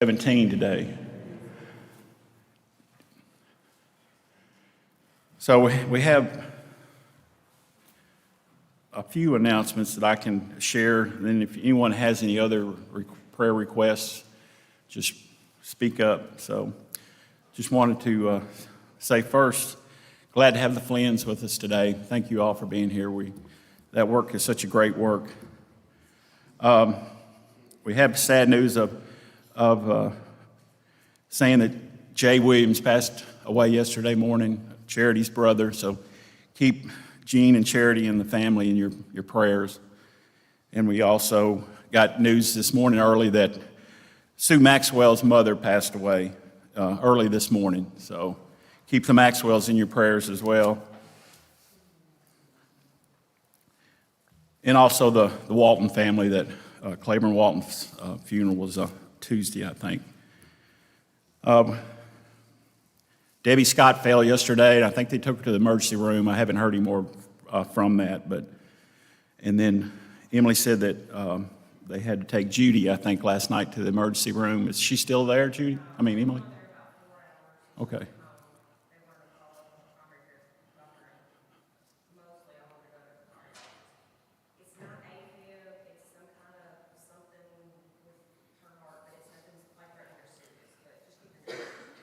17 today. So we have a few announcements that I can share. And then if anyone has any other prayer requests, just speak up. So just wanted to say first, glad to have the Flynn's with us today. Thank you all for being here. That work is such a great work. We have sad news of saying that Jay Williams passed away yesterday morning, Charity's brother. So keep Gene and Charity and the family in your prayers. And we also got news this morning early that Sue Maxwell's mother passed away early this morning. So keep the Maxwells in your prayers as well. And also the Walton family, that Claiborne Walton's funeral was Tuesday, I think. Debbie Scott fell yesterday, and I think they took her to the emergency room. I haven't heard any more from that. And then Emily said that they had to take Judy, I think, last night to the emergency room. Is she still there, Judy? I mean, Emily? Okay.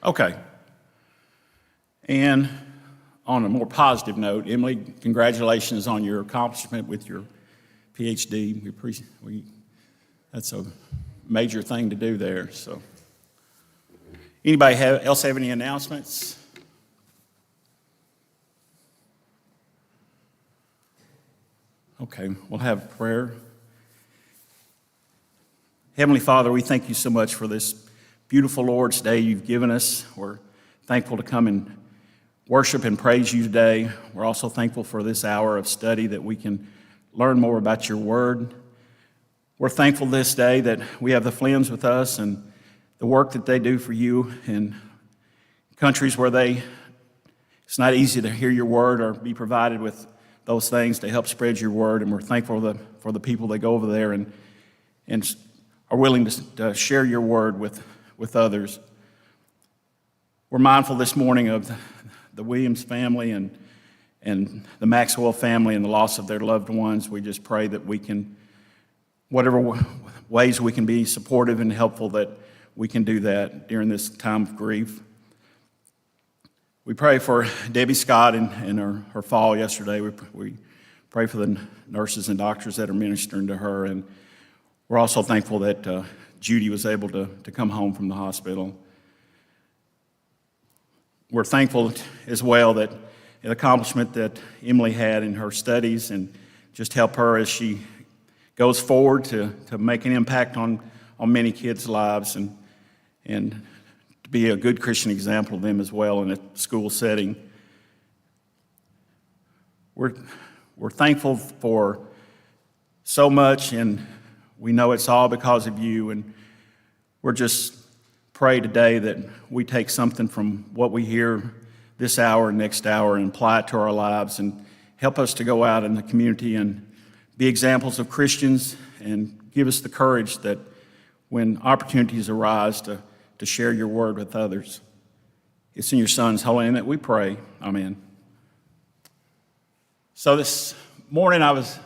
Okay. And on a more positive note, Emily, congratulations on your accomplishment with your PhD. That's a major thing to do there. So, anybody else have any announcements? Okay, we'll have prayer. Heavenly Father, we thank you so much for this beautiful Lord's Day you've given us. We're thankful to come and worship and praise you today. We're also thankful for this hour of study that we can learn more about your word. We're thankful this day that we have the Flynn's with us and the work that they do for you in countries where it's not easy to hear your word or be provided with those things to help spread your word. And we're thankful for the people that go over there and are willing to share your word with others. We're mindful this morning of the Williams family and the Maxwell family and the loss of their loved ones. We just pray that we can, whatever ways we can be supportive and helpful, that we can do that during this time of grief. We pray for Debbie Scott and her fall yesterday. We pray for the nurses and doctors that are ministering to her, and we're also thankful that Judy was able to come home from the hospital. We're thankful as well that an accomplishment that Emily had in her studies, and just help her as she goes forward to make an impact on many kids' lives and to be a good Christian example of them as well in a school setting. We're thankful for so much, and we know it's all because of you, and we're just pray today that we take something from what we hear this hour, next hour, and apply it to our lives and help us to go out in the community and be examples of Christians, and give us the courage that when opportunities arise to share your word with others. It's in your Son's holy name that we pray. Amen. So this morning I was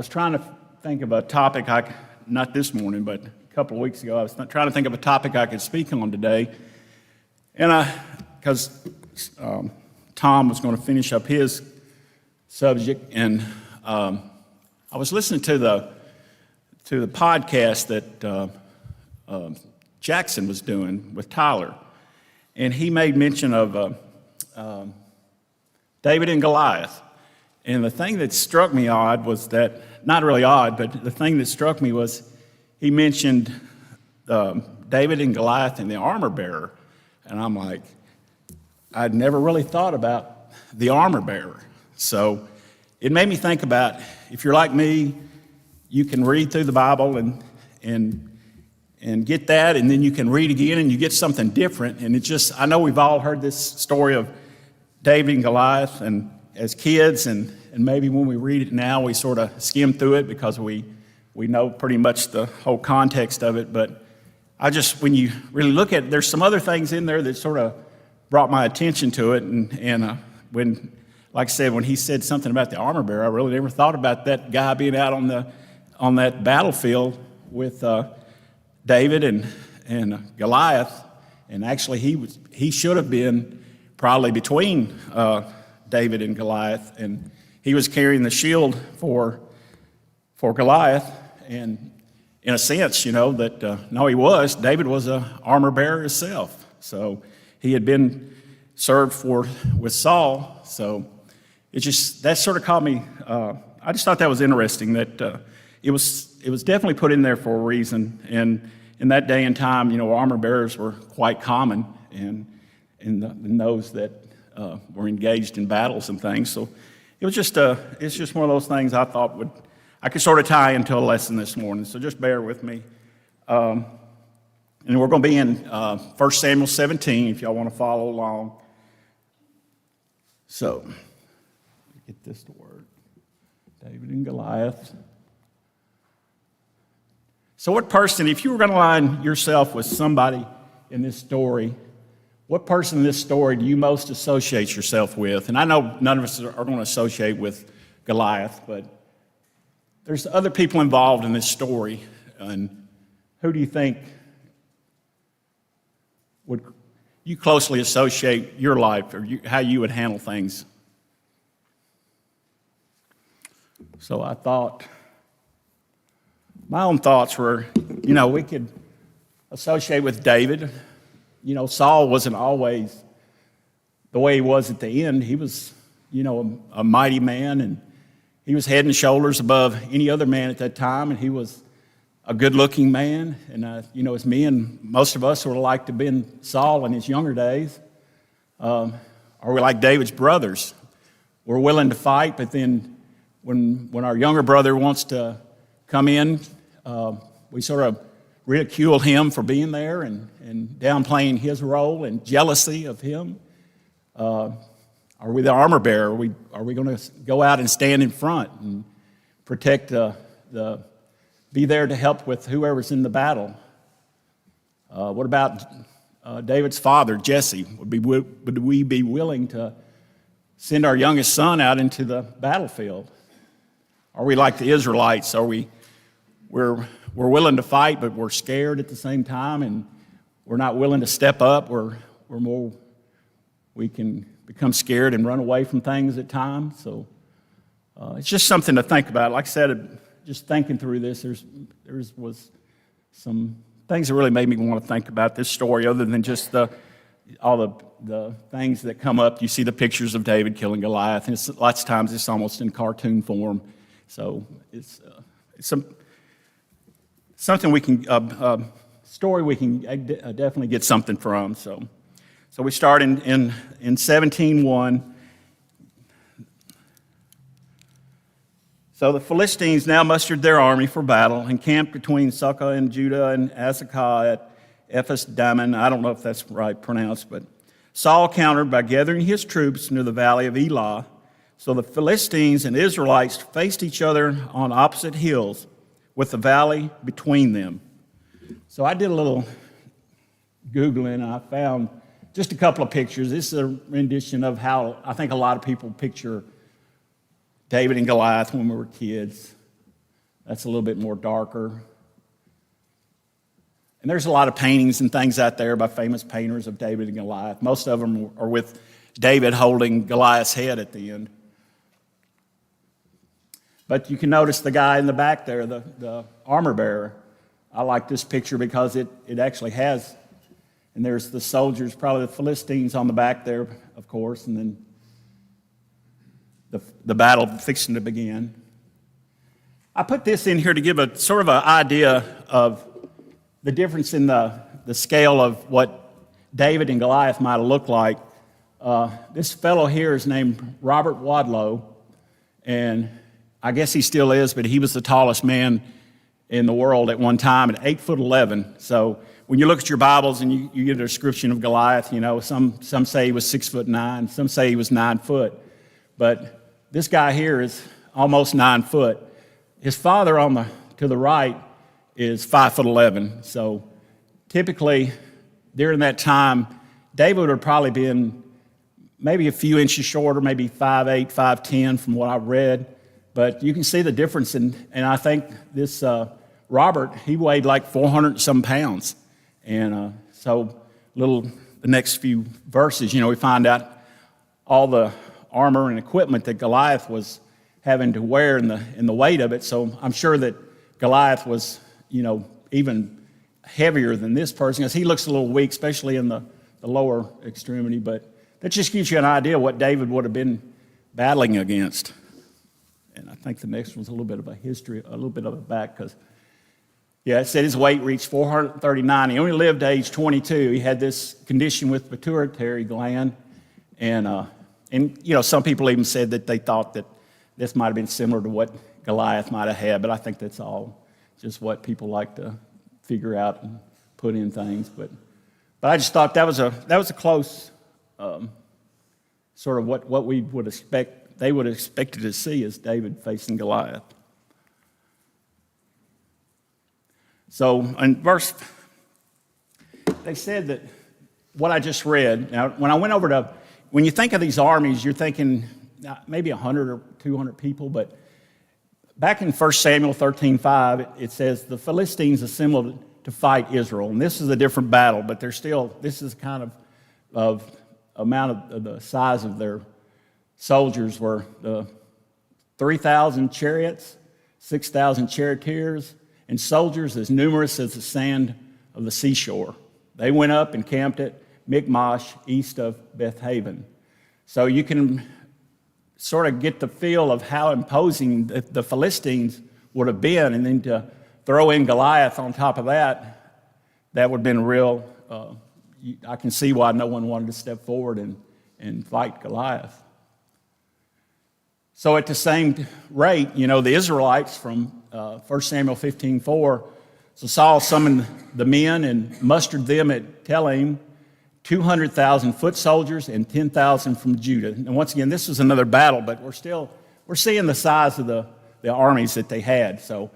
trying to think of a topic, not this morning, but a couple of weeks ago, I was trying to think of a topic I could speak on today. And because Tom was going to finish up his subject, and I was listening to the podcast that Jackson was doing with Tyler, and he made mention of David and Goliath. And the thing that struck me odd was that, not really odd, but the thing that struck me was he mentioned David and Goliath and the armor bearer. And I'm like, I'd never really thought about the armor bearer. So it made me think about, if you're like me, you can read through the Bible and get that, and then you can read again and you get something different. And I know we've all heard this story of David and Goliath, and as kids, and maybe when we read it now, we sort of skim through it because we know pretty much the whole context of it. But when you really look at it, there's some other things in there that sort of brought my attention to it. And when, like I said, when he said something about the armor bearer, I really never thought about that guy being out on that battlefield with David and Goliath. And actually, he should have been probably between David and Goliath, and he was carrying the shield for Goliath. And in a sense, no, he was. David was an armor bearer himself. So he had been served with Saul. So that sort of caught me. I just thought that was interesting that it was definitely put in there for a reason. And in that day and time, armor bearers were quite common in those that were engaged in battles and things. So it's just one of those things I thought I could sort of tie into a lesson this morning. So just bear with me. And we're going to be in 1 Samuel 17 if y'all want to follow along. So get this to work. David and Goliath. So what person, if you were going to line yourself with somebody in this story, what person in this story do you most associate yourself with? And I know none of us are going to associate with Goliath, but there's other people involved in this story. And who do you think would you closely associate your life or how you would handle things? So I thought, my own thoughts were, we could associate with David. Saul wasn't always the way he was at the end. He was, a mighty man, and he was head and shoulders above any other man at that time, and he was a good-looking man. And, as me and most of us would have liked to have been Saul in his younger days. Are we like David's brothers? We're willing to fight, but then when our younger brother wants to come in, we sort of ridicule him for being there and downplaying his role and jealousy of him. Are we the armor bearer? Are we going to go out and stand in front and protect be there to help with whoever's in the battle? What about David's father, Jesse? Would we be willing to send our youngest son out into the battlefield? Are we like the Israelites? We're willing to fight, but we're scared at the same time, and we're not willing to step up. We can become scared and run away from things at times. So it's just something to think about. Like I said, just thinking through this, there was some things that really made me want to think about this story, other than just all the things that come up. You see the pictures of David killing Goliath, and lots of times it's almost in cartoon form. So it's something we can story we can definitely get something from. So we start in 17:1. So the Philistines now mustered their army for battle and camped between Succoth and Judah and Azekah at Ephes-dammim. I don't know if that's right pronounced, but Saul countered by gathering his troops near the valley of Elah. So the Philistines and Israelites faced each other on opposite hills, with the valley between them. So I did a little Googling, and I found just a couple of pictures. This is a rendition of how I think a lot of people picture David and Goliath when we were kids. That's a little bit more darker. And there's a lot of paintings and things out there by famous painters of David and Goliath. Most of them are with David holding Goliath's head at the end. But you can notice the guy in the back there, the armor bearer. I like this picture because it actually has, and there's the soldiers, probably the Philistines on the back there, of course, and then the battle fixing to begin. I put this in here to give a sort of an idea of the difference in the scale of what David and Goliath might have looked like. This fellow here is named Robert Wadlow, and I guess he still is, but he was the tallest man in the world at one time at 8'11". So when you look at your Bibles and you get a description of Goliath, some say he was 6'9", some say he was 9 foot. But this guy here is almost 9 foot. His father to the right is 5'11". So typically during that time, David would have probably been maybe a few inches shorter, maybe 5'8", 5'10", from what I've read. But you can see the difference, and I think this Robert, he weighed like 400 and some pounds. And so the next few verses, we find out all the armor and equipment that Goliath was having to wear and the weight of it. So I'm sure that Goliath was, even heavier than this person, because he looks a little weak, especially in the lower extremity. But that just gives you an idea of what David would have been battling against. And I think the next one's a little bit of a history, a little bit of a back, because it said his weight reached 439. He only lived to age 22. He had this condition with pituitary gland, and some people even said that they thought that this might have been similar to what Goliath might have had, but I think that's all just what people like to figure out and put in things. But I just thought that was a close sort of what we would expect. They would have expected to see as David facing Goliath. So in verse, they said that what I just read. Now, when I went over to, when you think of these armies, you're thinking maybe 100 or 200 people, but back in 1 Samuel 13:5, it says the Philistines assembled to fight Israel, and this is a different battle, but this is kind of amount of the size of their soldiers were the 3,000 chariots, 6,000 charioteers, and soldiers as numerous as the sand of the seashore. They went up and camped at Michmash, east of Beth Haven. So you can sort of get the feel of how imposing the Philistines would have been, and then to throw in Goliath on top of that would have been real. I can see why no one wanted to step forward and fight Goliath. So at the same rate, the Israelites from 1 Samuel 15:4, so Saul summoned the men and mustered them at Telaim, 200,000 foot soldiers and 10,000 from Judah. And once again, this was another battle, but we're seeing the size of the armies that they had. So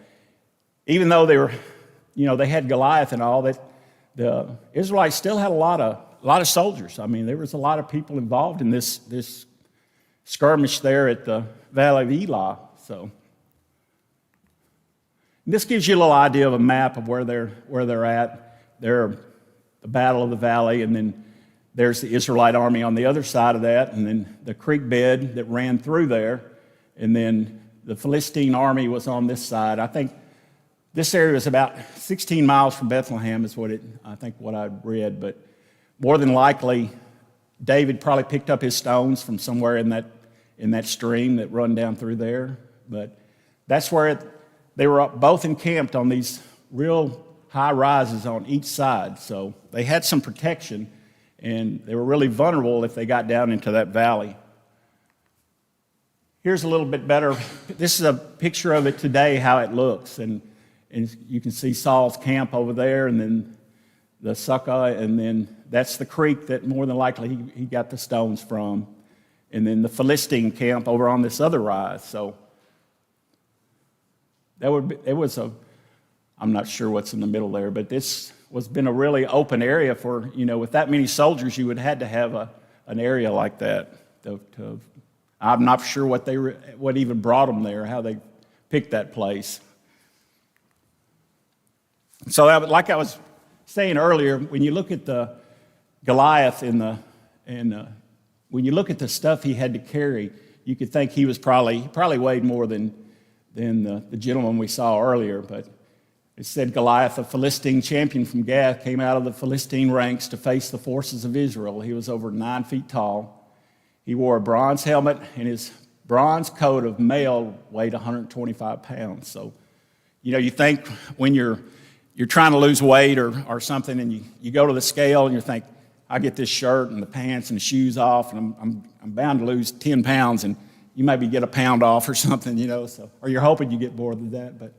even though they had Goliath and all that, the Israelites still had a lot of soldiers. I mean, there was a lot of people involved in this skirmish there at the Valley of Elah. So this gives you a little idea of a map of where they're at. They're the Battle of the Valley, and then there's the Israelite army on the other side of that, and then the creek bed that ran through there, and then the Philistine army was on this side. I think this area is about 16 miles from Bethlehem is what I read, but more than likely David probably picked up his stones from somewhere in that stream that run down through there. But that's where they were both encamped on these real high rises on each side. So they had some protection, and they were really vulnerable if they got down into that valley. Here's a little bit better. This is a picture of it today, how it looks. And you can see Saul's camp over there, and then the sukkah, and then that's the creek that more than likely he got the stones from. And then the Philistine camp over on this other rise. So I'm not sure what's in the middle there, but this was been a really open area for, with that many soldiers, you would had to have an area like that. I'm not sure what even brought them there, how they picked that place. So like I was saying earlier, when you look at the Goliath when you look at the stuff he had to carry, you could think he probably weighed more than the gentleman we saw earlier. But it said Goliath, a Philistine champion from Gath, came out of the Philistine ranks to face the forces of Israel. He was over 9 feet tall. He wore a bronze helmet, and his bronze coat of mail weighed 125 pounds. So, you think when you're trying to lose weight or something, and you go to the scale and you think, I get this shirt and the pants and the shoes off, and I'm bound to lose 10 pounds, and you maybe get a pound off or something, so, or you're hoping you get more than that. But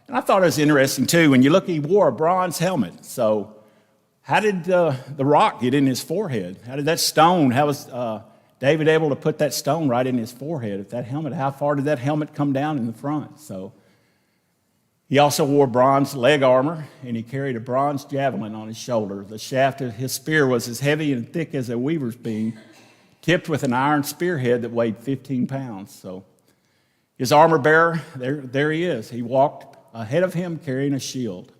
and I thought it was interesting too. When you look, he wore a bronze helmet. So how did the rock get in his forehead? How did that stone? How was David able to put that stone right in his forehead? If that helmet, how far did that helmet come down in the front? So He also wore bronze leg armor, and he carried a bronze javelin on his shoulder. The shaft of his spear was as heavy and thick as a weaver's beam, tipped with an iron spearhead that weighed 15 pounds. So his armor bearer, there he is. He walked ahead of him carrying a shield.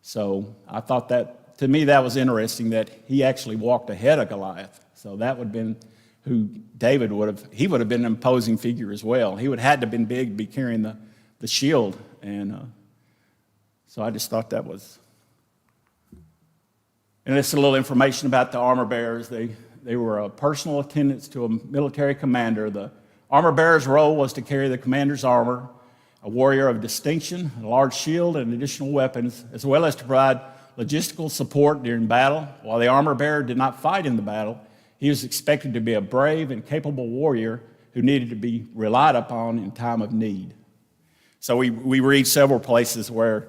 So I thought that, to me, that was interesting that he actually walked ahead of Goliath. So that would have been who David would have, he would have been an imposing figure as well. He would have had to have been big to be carrying the shield. And so I just thought that was, and this is a little information about the armor bearers. They were personal attendants to a military commander. The armor bearer's role was to carry the commander's armor, a warrior of distinction, a large shield, and additional weapons, as well as to provide logistical support during battle. While the armor bearer did not fight in the battle, he was expected to be a brave and capable warrior who needed to be relied upon in time of need. So we read several places where,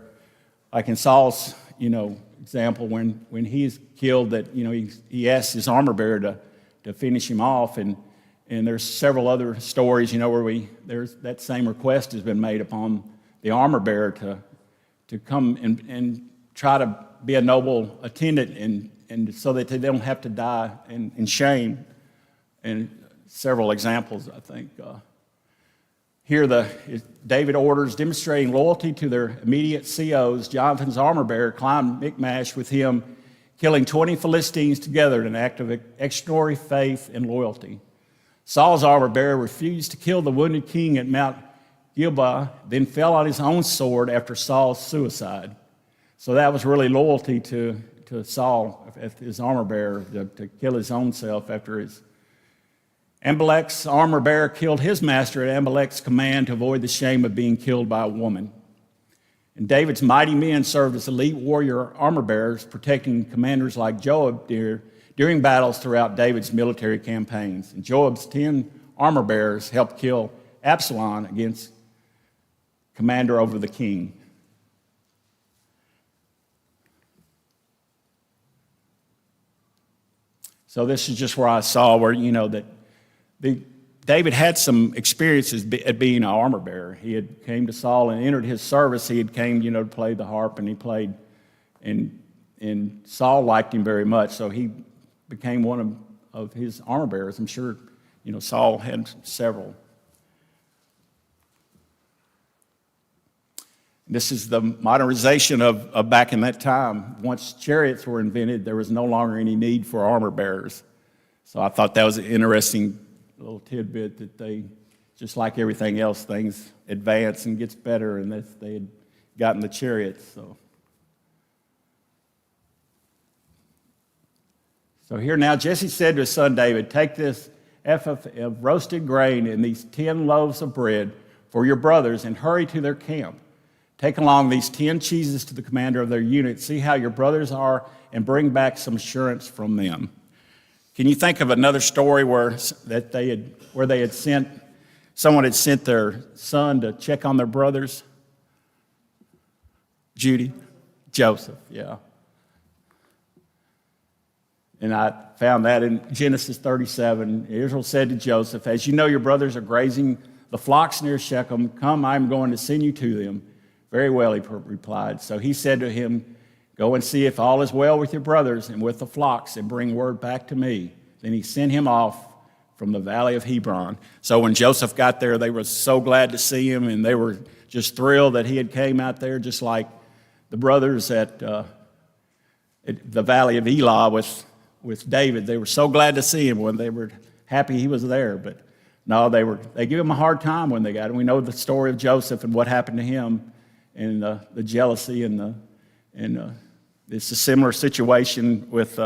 like in Saul's, example, when he's killed, that, he asked his armor bearer to finish him off, and there's several other stories, where there's that same request has been made upon the armor bearer to come and try to be a noble attendant, and so that they don't have to die in shame. And several examples, I think. Here, David orders, demonstrating loyalty to their immediate COs. Jonathan's armor bearer climbed Michmash with him, killing 20 Philistines together in an act of extraordinary faith and loyalty. Saul's armor bearer refused to kill the wounded king at Mount Gilboa, then fell on his own sword after Saul's suicide. So that was really loyalty to Saul, his armor bearer, to kill his own self after his. Amalek's armor bearer killed his master at Amalek's command to avoid the shame of being killed by a woman. And David's mighty men served as elite warrior armor bearers, protecting commanders like Joab during battles throughout David's military campaigns. And Joab's 10 armor bearers helped kill Absalom against commander over the king. So this is just where I saw where, that David had some experiences at being an armor bearer. He had came to Saul and entered his service. He had came, to play the harp, and he played, and Saul liked him very much, so he became one of his armor bearers. I'm sure, Saul had several. This is the modernization of back in that time. Once chariots were invented, there was no longer any need for armor bearers. So I thought that was an interesting little tidbit that they, just like everything else, things advance and gets better, and that they had gotten the chariots. So here now, Jesse said to his son David, "Take this ephah of roasted grain and these 10 loaves of bread for your brothers, and hurry to their camp. Take along these 10 cheeses to the commander of their unit. See how your brothers are, and bring back some assurance from them." Can you think of another story where someone had sent their son to check on their brothers? Judy? Joseph, yeah. And I found that in Genesis 37. Israel said to Joseph, "As you know, your brothers are grazing the flocks near Shechem. Come, I'm going to send you to them." "Very well," he replied. So he said to him, "Go and see if all is well with your brothers and with the flocks, and bring word back to me." Then he sent him off from the valley of Hebron. So when Joseph got there, they were so glad to see him, and they were just thrilled that he had came out there, just like the brothers at the valley of Elah with David. They were so glad to see him when they were happy he was there. But no, they gave him a hard time when they got him. We know the story of Joseph and what happened to him, and the jealousy, and it's a similar situation with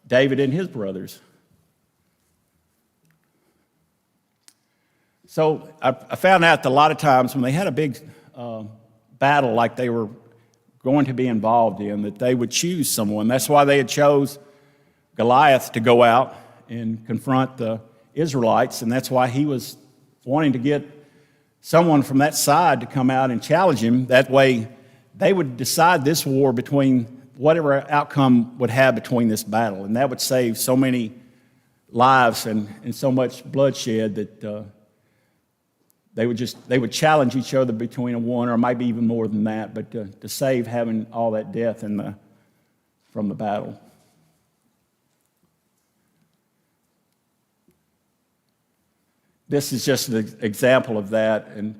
David and his brothers. So I found out that a lot of times when they had a big battle like they were going to be involved in, that they would choose someone. That's why they had chose Goliath to go out and confront the Israelites, and that's why he was wanting to get someone from that side to come out and challenge him. That way they would decide this war between whatever outcome would have between this battle, and that would save so many lives and so much bloodshed they would challenge each other between a one or maybe even more than that, but to save having all that death from the battle. This is just an example of that, and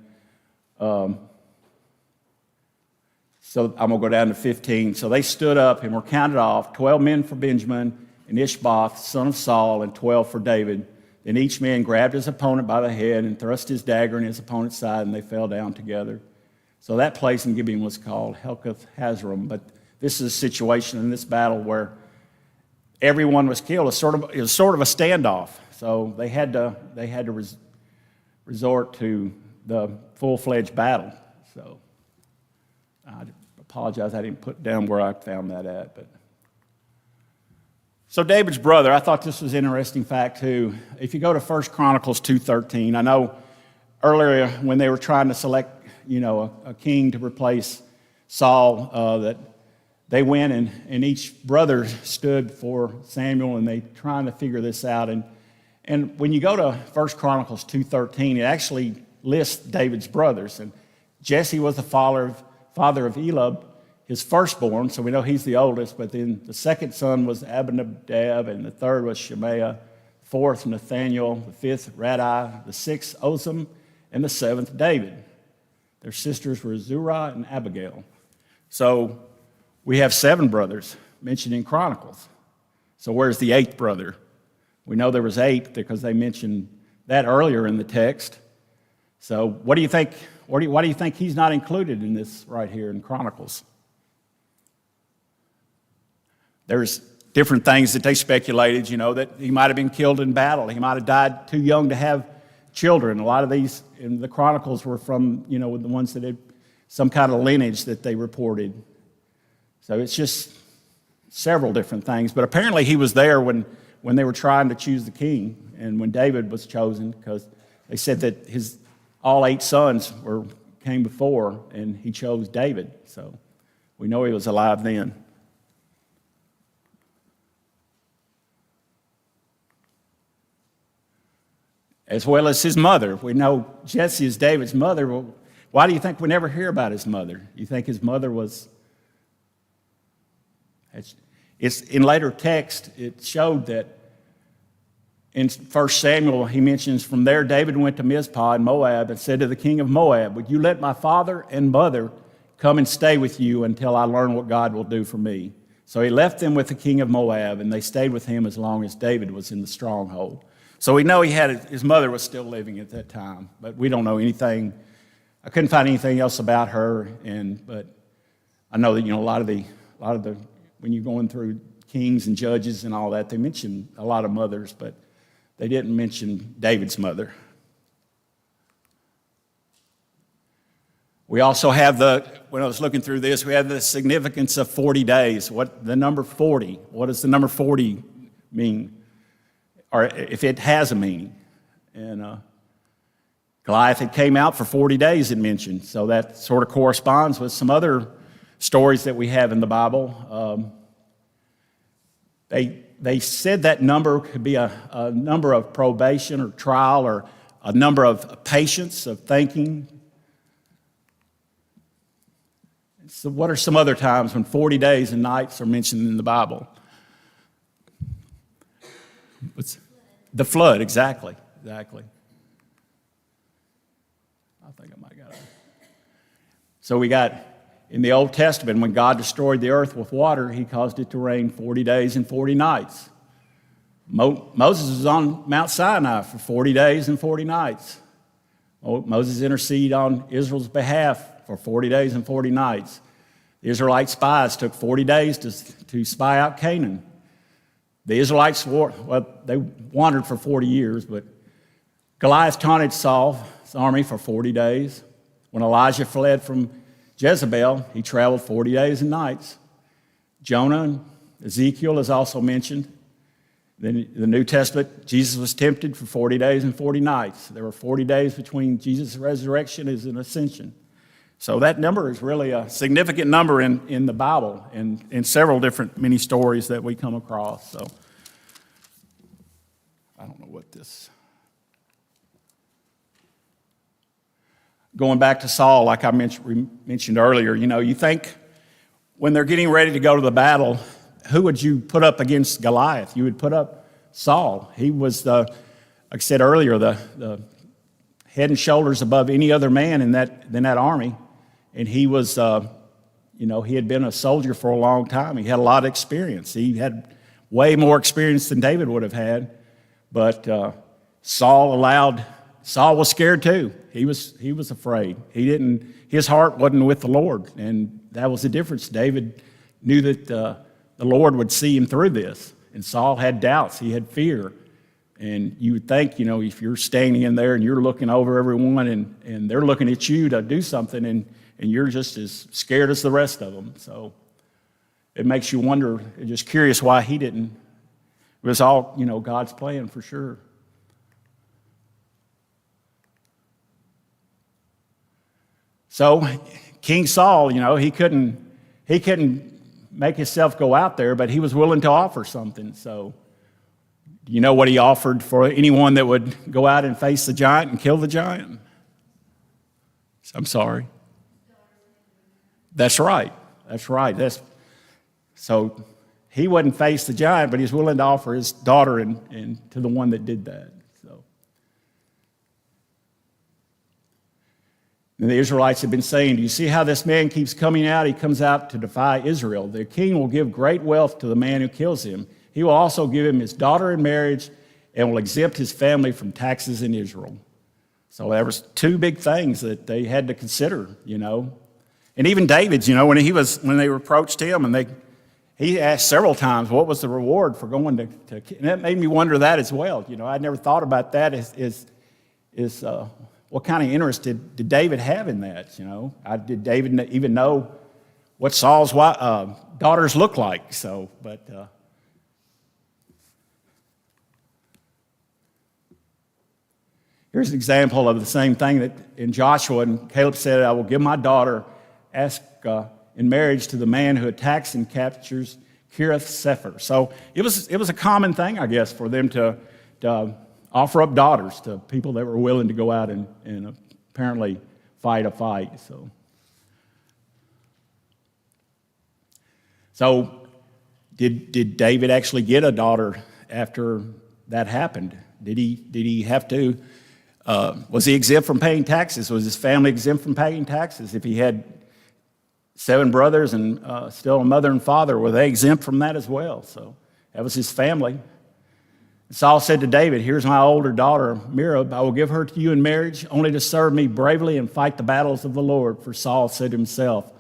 so I'm going to go down to 15. So they stood up and were counted off, 12 men for Benjamin, and Ishbosheth, son of Saul, and 12 for David. Then each man grabbed his opponent by the head and thrust his dagger in his opponent's side, and they fell down together. So that place in Gibeon was called Helkath Hazram. But this is a situation in this battle where everyone was killed. It was sort of a standoff. So they had to resort to the full-fledged battle. So I apologize, I didn't put down where I found that at. But so David's brother, I thought this was an interesting fact too. If you go to 1 Chronicles 2:13, I know earlier when they were trying to select, a king to replace Saul, that they went and each brother stood for Samuel, and they trying to figure this out. And when you go to 1 Chronicles 2:13, it actually lists David's brothers. And Jesse was the father of Elab, his firstborn, so we know he's the oldest, but then the second son was Abinadab, and the third was Shemaiah, the fourth Nathaniel, the fifth Radai, the sixth Ozam, and the seventh David. Their sisters were Zurah and Abigail. So we have 7 brothers mentioned in Chronicles. So where's the 8th brother? We know there was 8 because they mentioned that earlier in the text. So what do you think? Why do you think he's not included in this right here in Chronicles? There's different things that they speculated, that he might have been killed in battle. He might have died too young to have children. A lot of these in the Chronicles were from, the ones that had some kind of lineage that they reported. So it's just several different things. But apparently he was there when they were trying to choose the king and when David was chosen, because they said that all 8 sons came before, and he chose David. So we know he was alive then. As well as his mother. We know Jesse is David's mother. Well, why do you think we never hear about his mother? You think his mother was... It's in later text, it showed that in 1 Samuel, he mentions, from there David went to Mizpah in Moab and said to the king of Moab, "Would you let my father and mother come and stay with you until I learn what God will do for me?" So he left them with the king of Moab, and they stayed with him as long as David was in the stronghold. So we know his mother was still living at that time, but we don't know anything. I couldn't find anything else about her, but I know that a lot of the when you're going through kings and judges and all that, they mention a lot of mothers, but they didn't mention David's mother. We also have when I was looking through this, we have the significance of 40 days. The number 40, what does the number 40 mean? Or if it has a meaning. And Goliath had came out for 40 days, it mentioned. So that sort of corresponds with some other stories that we have in the Bible. They said that number could be a number of probation or trial, or a number of patience, of thinking. So what are some other times when 40 days and nights are mentioned in the Bible? The flood, exactly. I think I might got it. So we got, in the Old Testament, when God destroyed the earth with water, he caused it to rain 40 days and 40 nights. Moses was on Mount Sinai for 40 days and 40 nights. Moses interceded on Israel's behalf for 40 days and 40 nights. The Israelite spies took 40 days to spy out Canaan. The Israelites they wandered for 40 years, but Goliath taunted Saul's army for 40 days. When Elijah fled from Jezebel, he traveled 40 days and nights. Jonah and Ezekiel is also mentioned. Then in the New Testament, Jesus was tempted for 40 days and 40 nights. There were 40 days between Jesus' resurrection and his ascension. So that number is really a significant number in the Bible and in several different many stories that we come across. So I don't know what this... going back to Saul, like I mentioned earlier, you think when they're getting ready to go to the battle, who would you put up against Goliath? You would put up Saul. He was, like I said earlier, the head and shoulders above any other man in that army. And he was, he had been a soldier for a long time. He had a lot of experience. He had way more experience than David would have had. But Saul was scared too. He was afraid. His heart wasn't with the Lord. And that was the difference. David knew that the Lord would see him through this. And Saul had doubts. He had fear. And you would think, if you're standing in there and you're looking over everyone and they're looking at you to do something and you're just as scared as the rest of them. So it makes you wonder, just curious why he didn't. It was all, God's plan for sure. So King Saul, he couldn't make himself go out there, but he was willing to offer something. So do you know what he offered for anyone that would go out and face the giant and kill the giant? I'm sorry. That's right. So he wouldn't face the giant, but he's willing to offer his daughter and to the one that did that. So, and the Israelites have been saying, do you see how this man keeps coming out? He comes out to defy Israel. The king will give great wealth to the man who kills him. He will also give him his daughter in marriage and will exempt his family from taxes in Israel. So there was two big things that they had to consider, And even David's, when they approached him and he asked several times, what was the reward for going to and that made me wonder that as well. I'd never thought about that what kind of interest did David have in that, Did David even know what Saul's daughters looked like? So, but here's an example of the same thing that in Joshua, and Caleb said, I will give my daughter, ask in marriage to the man who attacks and captures Kiriath Sefer. So it was a common thing, I guess, for them to offer up daughters to people that were willing to go out and apparently fight a fight. So did David actually get a daughter after that happened? Did he have to? Was he exempt from paying taxes? Was his family exempt from paying taxes? If he had 7 brothers and still a mother and father, were they exempt from that as well? So that was his family. Saul said to David, here's my older daughter, Merab. I will give her to you in marriage, only to serve me bravely and fight the battles of the Lord. For Saul said to himself,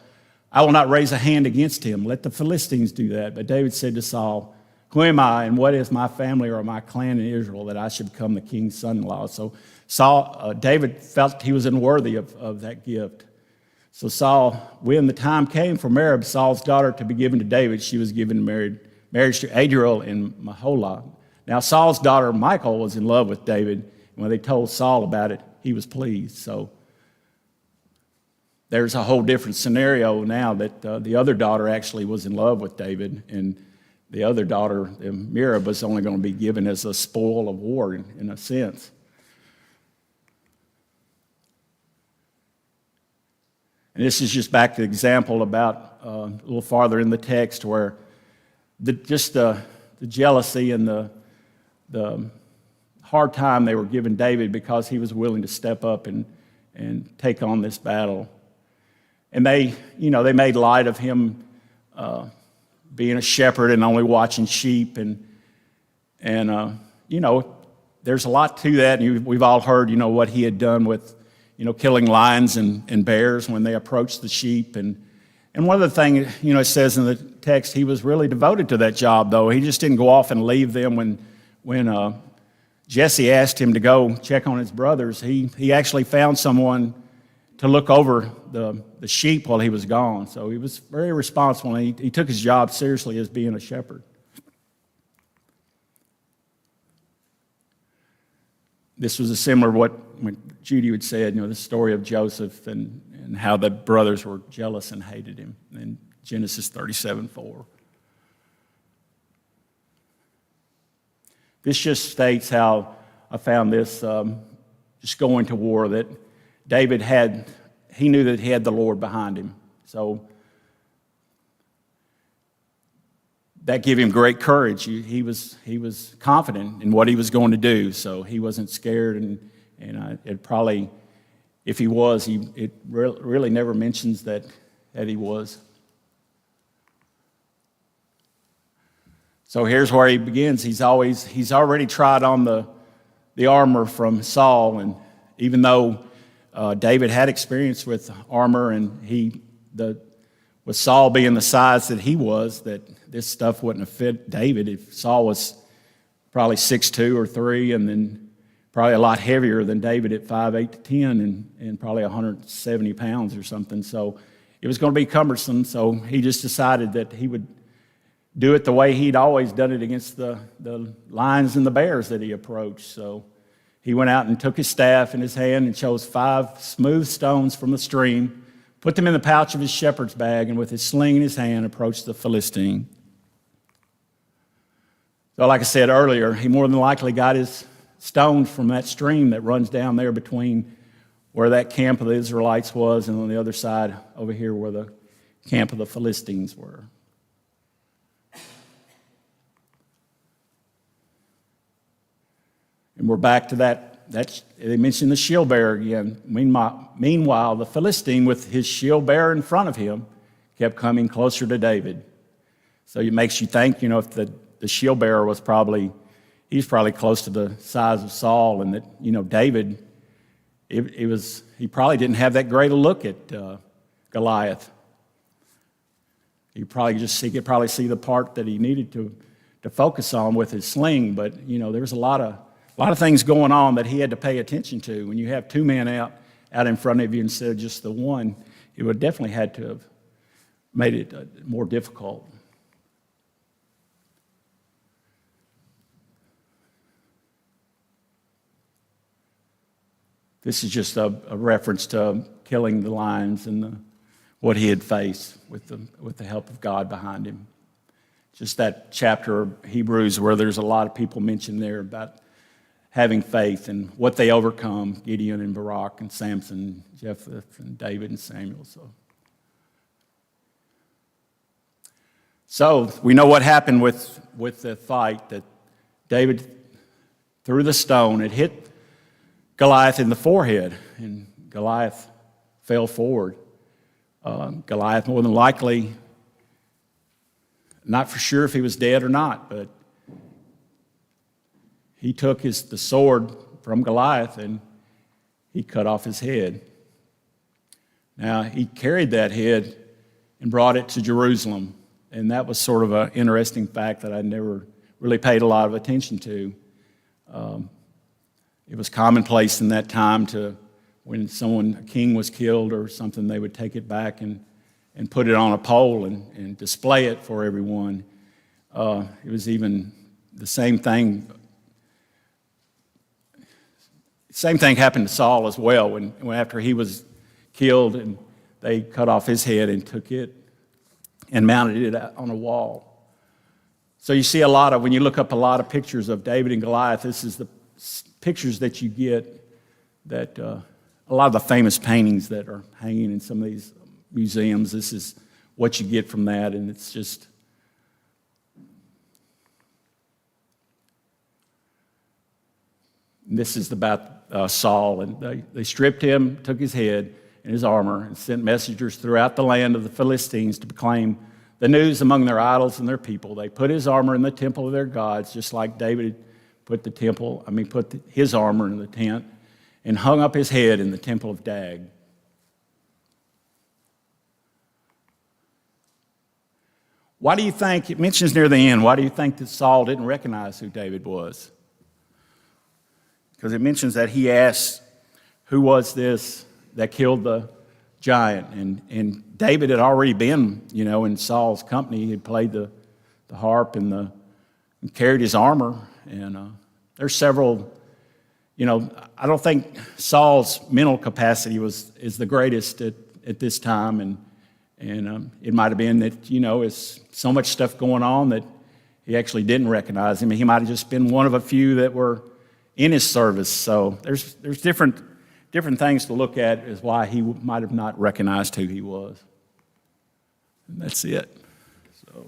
I will not raise a hand against him. Let the Philistines do that. But David said to Saul, who am I and what is my family or my clan in Israel that I should become the king's son-in-law? So David felt he was unworthy of that gift. So Saul, when the time came for Merab, Saul's daughter, to be given to David, she was given marriage to Adriel in Maholah. Now Saul's daughter Michal was in love with David, and when they told Saul about it, he was pleased. So there's a whole different scenario now that the other daughter actually was in love with David, and the other daughter, Merab, was only going to be given as a spoil of war in a sense. And this is just back to the example about a little farther in the text where the jealousy and the hard time they were giving David because he was willing to step up and take on this battle. And they made light of him being a shepherd and only watching sheep. And there's a lot to that. And we've all heard, what he had done with killing lions and bears when they approached the sheep. And one of the things, it says in the text, he was really devoted to that job, though. He just didn't go off and leave them when Jesse asked him to go check on his brothers. He actually found someone to look over the sheep while he was gone. So he was very responsible, and he took his job seriously as being a shepherd. This was a similar what Judy had said, the story of Joseph and how the brothers were jealous and hated him in Genesis 37:4. This just states how I found this, just going to war, that David he knew that he had the Lord behind him. So that gave him great courage. He was confident in what he was going to do, so he wasn't scared. And it probably, if he was, it really never mentions that he was. So here's where he begins. He's already tried on the armor from Saul, and even though David had experience with armor, and with Saul being the size that he was, that this stuff wouldn't have fit David. If Saul was probably 6'2" or 3", and then probably a lot heavier than David at 5'8" to 10", and probably 170 pounds or something. So it was going to be cumbersome. So he just decided that he would do it the way he'd always done it against the lions and the bears that he approached. So he went out and took his staff in his hand and chose 5 smooth stones from the stream, put them in the pouch of his shepherd's bag, and with his sling in his hand approached the Philistine. So like I said earlier, he more than likely got his stones from that stream that runs down there between where that camp of the Israelites was and on the other side over here where the camp of the Philistines were. And we're back to that they mentioned the shield bearer again. Meanwhile, the Philistine, with his shield bearer in front of him, kept coming closer to David. So it makes you think, if the shield bearer was he's probably close to the size of Saul, and that, David, he probably didn't have that great a look at Goliath. He could probably see the part that he needed to focus on with his sling, but there's a lot of things going on that he had to pay attention to. When you have 2 men out in front of you instead of just the one, it would definitely had to have made it more difficult. This is just a reference to killing the lions and what he had faced with the help of God behind him. Just that chapter of Hebrews where there's a lot of people mentioned there about having faith and what they overcome, Gideon and Barak and Samson, Jephthah and David and Samuel. So we know what happened with the fight, that David threw the stone. It hit Goliath in the forehead, and Goliath fell forward. Goliath, more than likely, not for sure if he was dead or not, but he took the sword from Goliath and he cut off his head. Now, he carried that head and brought it to Jerusalem, and that was sort of an interesting fact that I never really paid a lot of attention to. It was commonplace in that time when a king was killed or something, they would take it back and put it on a pole and display it for everyone. It was even the same thing. Same thing happened to Saul as well when after he was killed, and they cut off his head and took it and mounted it on a wall. So you see when you look up a lot of pictures of David and Goliath, this is the pictures that you get, that a lot of the famous paintings that are hanging in some of these museums, this is what you get from that, and it's just... This is about Saul, and they stripped him, took his head and his armor, and sent messengers throughout the land of the Philistines to proclaim the news among their idols and their people. They put his armor in the temple of their gods, just like David put his armor in the tent, and hung up his head in the temple of Dag. Why do you think, it mentions near the end, why do you think that Saul didn't recognize who David was? Because it mentions that he asked, who was this that killed the giant? And David had already been, in Saul's company. He had played the harp and carried his armor. And there's several, I don't think Saul's mental capacity is the greatest at this time. And it might have been that, it's so much stuff going on that he actually didn't recognize him. He might have just been one of a few that were in his service. So there's different different things to look at as why he might have not recognized who he was. And that's it. So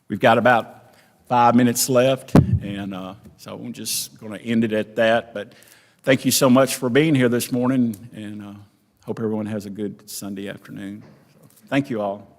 we've got about 5 minutes left, and so I'm just going to end it at that. But thank you so much for being here this morning, and hope everyone has a good Sunday afternoon. So, thank you all.